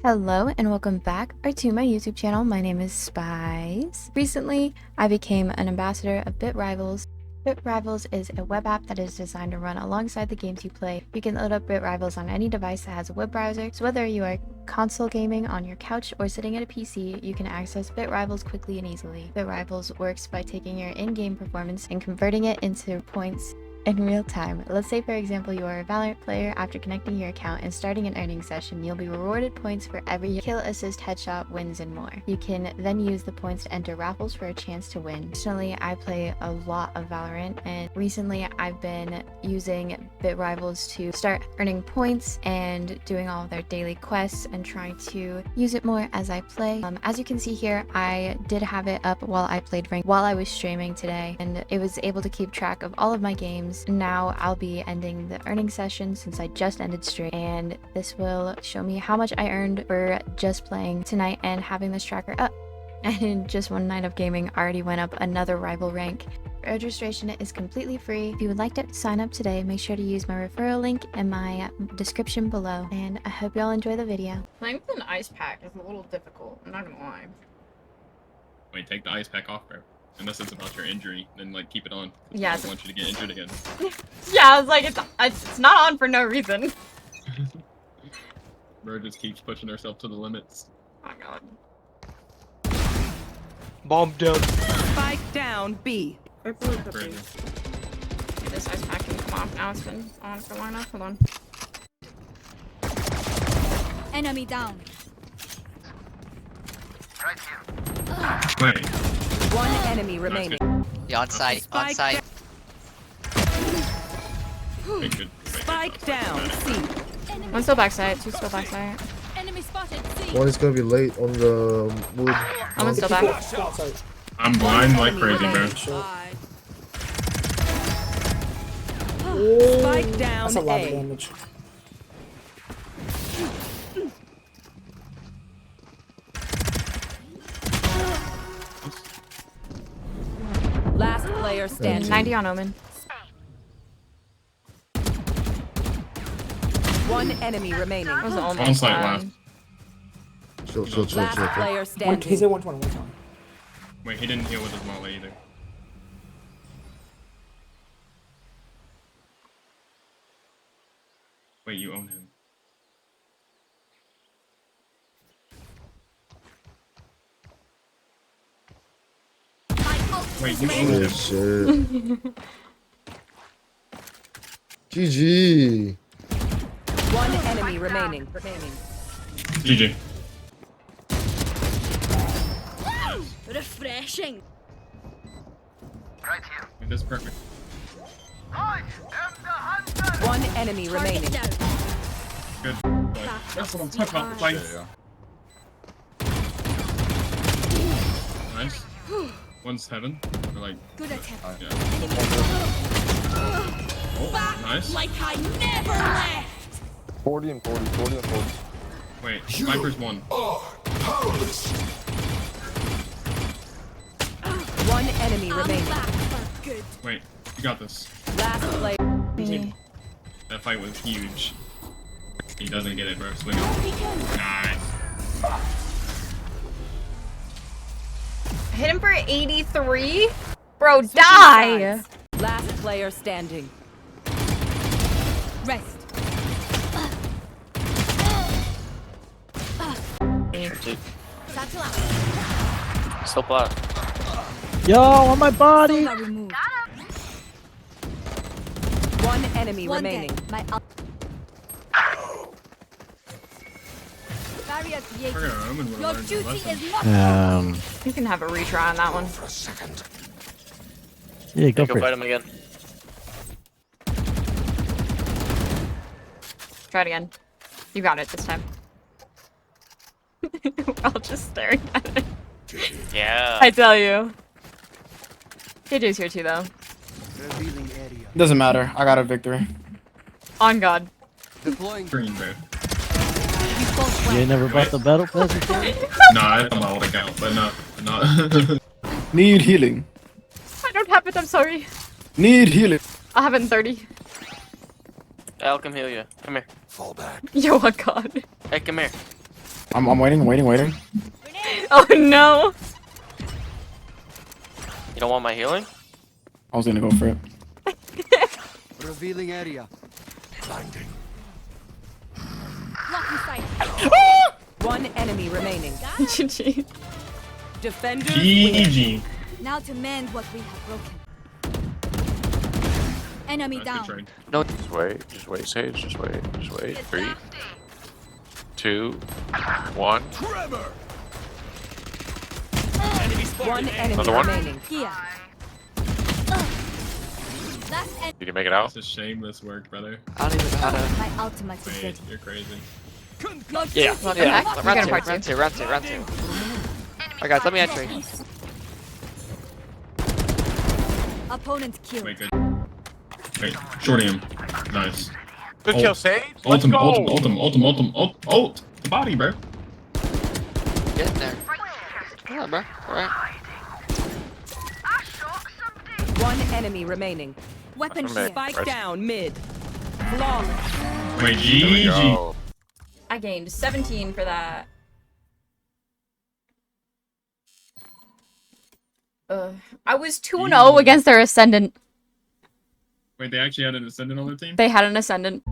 Hello and welcome back to my YouTube channel. My name is Spice. Recently, I became an ambassador of BitRivals. BitRivals is a web app that is designed to run alongside the games you play. You can load up BitRivals on any device that has a web browser, so whether you are console gaming on your couch or sitting at a PC, you can access BitRivals quickly and easily. BitRivals works by taking your in-game performance and converting it into points in real time. Let's say, for example, you are a Valorant player. After connecting your account and starting an earning session, you'll be rewarded points for every kill, assist, headshot, wins, and more. You can then use the points to enter raffles for a chance to win. Additionally, I play a lot of Valorant, and recently I've been using BitRivals to start earning points and doing all of their daily quests and trying to use it more as I play. As you can see here, I did have it up while I played ranked while I was streaming today, and it was able to keep track of all of my games. Now I'll be ending the earning session since I just ended stream, and this will show me how much I earned for just playing tonight and having this tracker up. And in just one night of gaming, I already went up another rival rank. Registration is completely free. If you would like to sign up today, make sure to use my referral link in my description below, and I hope y'all enjoy the video. Playing with an ice pack is a little difficult, I'm not gonna lie. Wait, take the ice pack off, bro. Unless it's about your injury, then like keep it on. Yeah, I don't want you to get injured again. Yeah, I was like, it's not on for no reason. Bro just keeps pushing herself to the limits. Oh my god. Bomb down. Spike down B. Crazy. This ice pack can come off now, it's been on for long enough. Hold on. Enemy down. Wait. One enemy remaining. Yeah, on site, on site. Wait, good. Spike down C. One's still backside, two's still backside. Enemy spotted. C. One is gonna be late on the wood. One's still back. I'm blind like crazy, bro. Spike down That's a lot of A. damage. Last player standing. 90 on Omen. One enemy remaining. That was almost On site last. Chill. Last player He's standing. at 120. Wait, he didn't heal with his molly either. Wait, you own him. Wait, you own Oh him. shit. GG. One enemy remaining. GG. Refreshing. Wait, this is perfect. One enemy remaining. Target down. Good. That's what I'm talking about. Fights. Nice. One's heaven. Or like, Good attempt. yeah. Oh, nice. Like I never left. 40 and 40, 40 and 40. Wait, Viper's one. One enemy I'm remaining. back for good. Wait, you got this. Last player. That fight was huge. He doesn't get it, bro. Swing it. Nice. Hit him for 83? Bro, die! Last player standing. Rest. Satchel out. Still plot. Yo, on my body! Sonar removed. One enemy One remaining. dead. My barrier We're created. gonna Omen would Your have learned duty a lesson. is not. You can have a retry on that one. Yeah, go Go for fight it. him again. Try it again. You got it this time. We're all just staring at it. Yeah. I tell you. KJ's here too, though. Doesn't matter. I got a victory. On God. Green, bro. You ain't never brought the battle pass before? Nah, that's on my old account, but not. Need healing. I don't have it, I'm sorry. Need healing. I have it in 30. I'll come heal you. Come here. Yo, oh God. Hey, come here. I'm waiting. Oh no! You don't want my healing? I was gonna go for it. Revealing area. Blocking sight. One enemy remaining. GG. Defenders win. GG. Now to mend what we have broken. Enemy That's down. good trade. No. Just wait, Sage. Just wait. 3, 2, 1. One enemy Another one? remaining. Here. Last end. Did you make it out? This is shameless work, brother. I don't even know how to. My ultimate is Wait, ready. you're crazy. Yeah. Okay, we're gonna part Round two. Alright guys, let me entry. Opponent killed. Wait, good. Wait, shorty him. Nice. Good Ult. kill, Sage. Let's go. Ult. The body, bro. Get in there. Come on, bro. Alright. One enemy remaining. Weapon That's for me. here. Spike Rest. down mid. Flawless. Wait, There we GG. go. I gained 17 for that. I was 2-0 against their Ascendant. Wait, they actually had an ascendant on their team? They had an Ascendant.